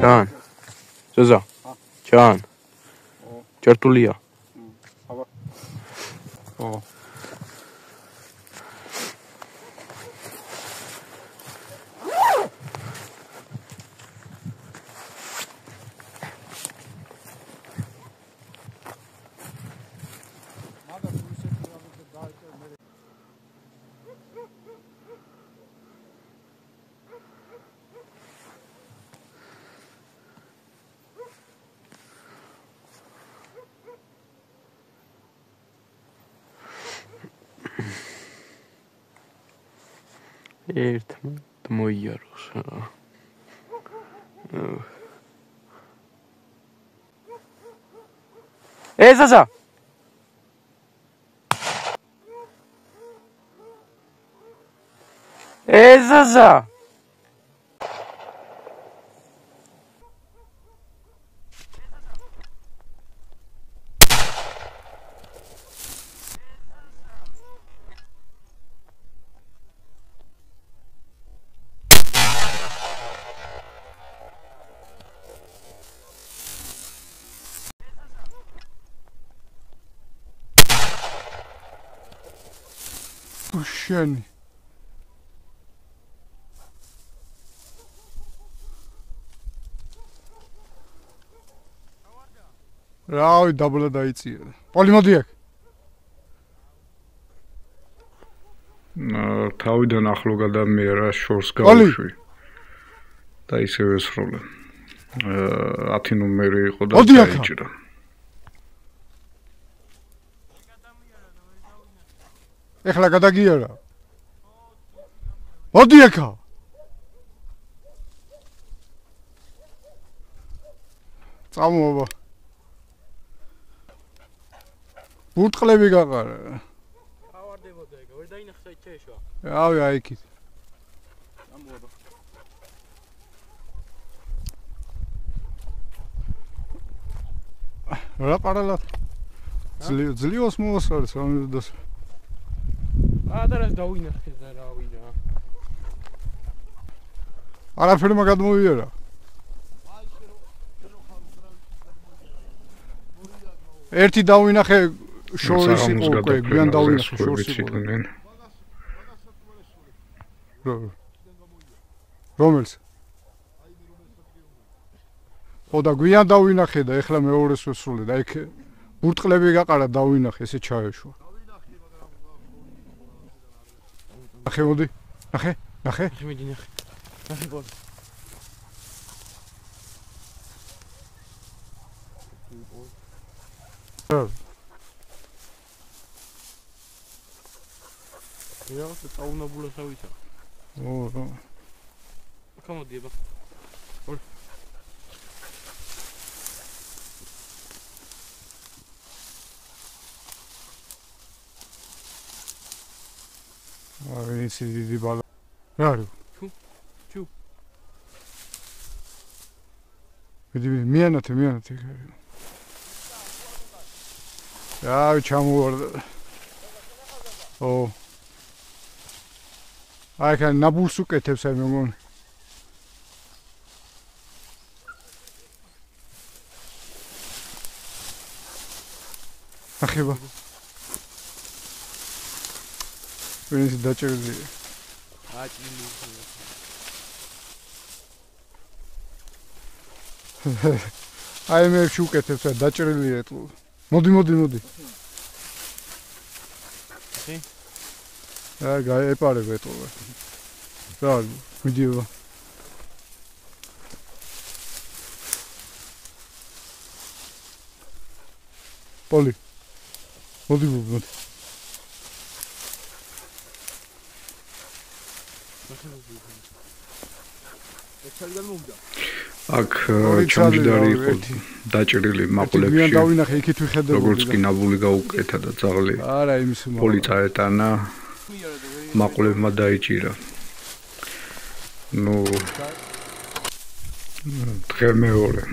Can. Zaza. Can. Certulia. Oh. ერთმანეთს მოიაროს. Zaza. Zaza. Shani. Raui double daitsia. Polimodiak. თავიდან ახლო გადამიერა შორს გავუშვი და ისევე სროლა 10 ნომერი იყო და დაიჭირა ეხლა გადაგიარა მოდი აქა წამოვა ბურტყლები გაყარა ავარდებოდა ეგ ვერ დაინახე ჩეშვა ავი აიქით წამოვა რა პარალად ძლივოს მოვასწრეს ამას ადრეს დავინახე და რა ვიდა არაფერი მაგადმოვიერა ერთი დავინახე შორის იყო უკვე გვიან დავინახე შორის იყო რომელს ხო და გვიან დავინახე და ეხლა მეორეს ვესროლე და იქ ბურტყლები გაყარა დავინახე ესე ჩაეშვა ნახე მოდი ნახე მიდი ნახე ბოლო რა წაუნაბულა სავიცა ო კამოდიება აი ისე დიდი ბალა რა არის ჩუ მიანათე აი ჩამოვარდა ო აი კან ნაბურს უკეთებს აი მეგონი ახება ვინც დაჭერილი აჭილი აი მე შუკეთებს აი დაჭერილი ეტყო მოდი აი გაეპარებ ეტყო რა მიდივა პოლი მოდი აქ ჩამჯდარი იყო დაჭრილი მაყულებში დავინახე იქით ვიხედავ როგორც კი ნაბული გაუკეთა და ძაღლი არა იმის პოლი წაეტანა მაყულებმა დაიჭირა ნუ დღე მეორე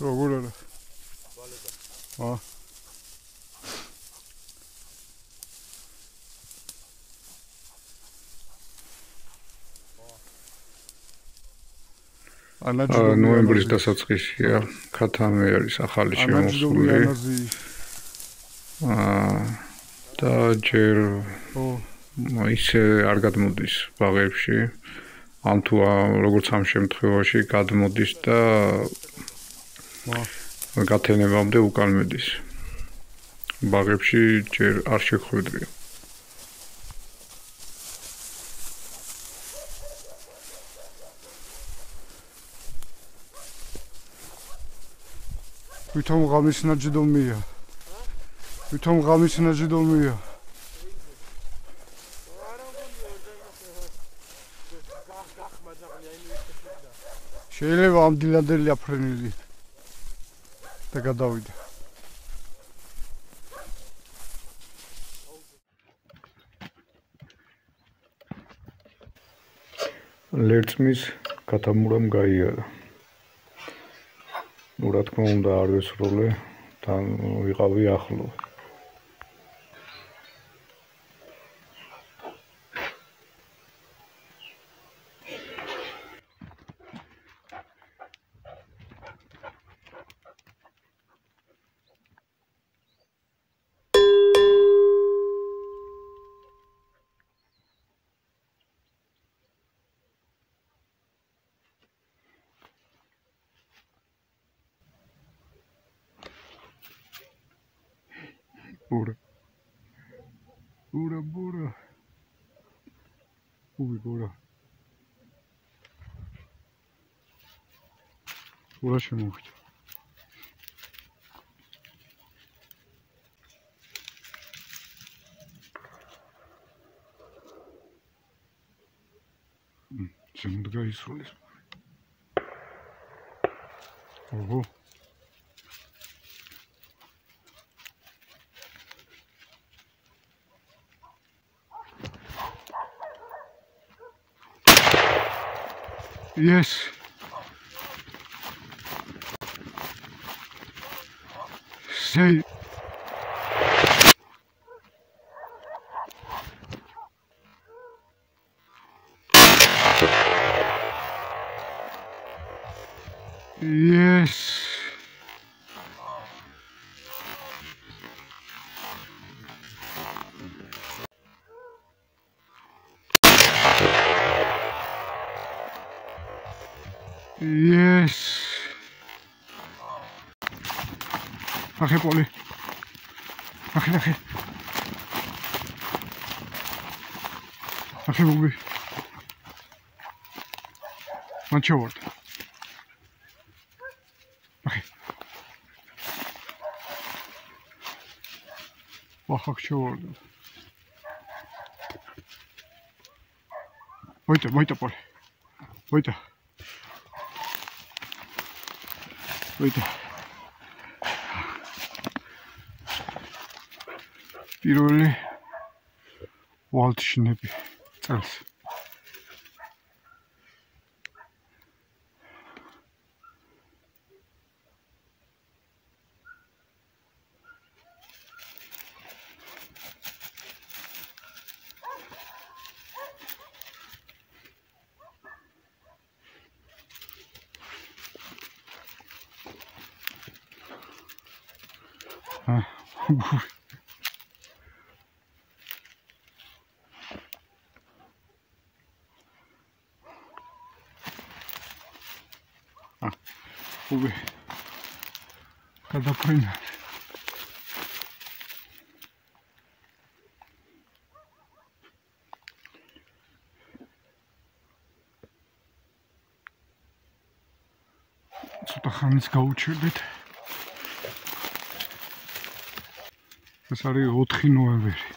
როგორ არა? ნოემბრის დასაწყისია, ქათამი არის ახალი შემოსული. და ჯერ ისე არ გადმოდის ბაღებში. ამ თუ როგორც ამ შემთხვევაში გადმოდის და გათენებამდე უკან მედის. ბაღებში ჯერ არ შეხვედრია. თვითონ ღამის ნაჯდომია. თვითონ ღამის ნაჯდომია. შეიძლება ამ დილანდელი აფრენილი და გადავიდა. ლერწმის ქათამურამ გაიარა. რა თქმა უნდა არ ვესროლე, თან ვიყავი ახლო. Bura. Uy, bura. Bura შემოვიდა. ზემოთ გაისროლის. ოღო. Yes. Say. Yes. Yes. Ache Poli. Ache. Ache Bubi. Manchoward. Ache. Wahak Choward. Voita Poli. Voita. პირველი ვალტშინები წელს. Ubi. Cadaprinha. ცოტა ხანს გავუჩერდით. ეს არის 4 ნოემბერი.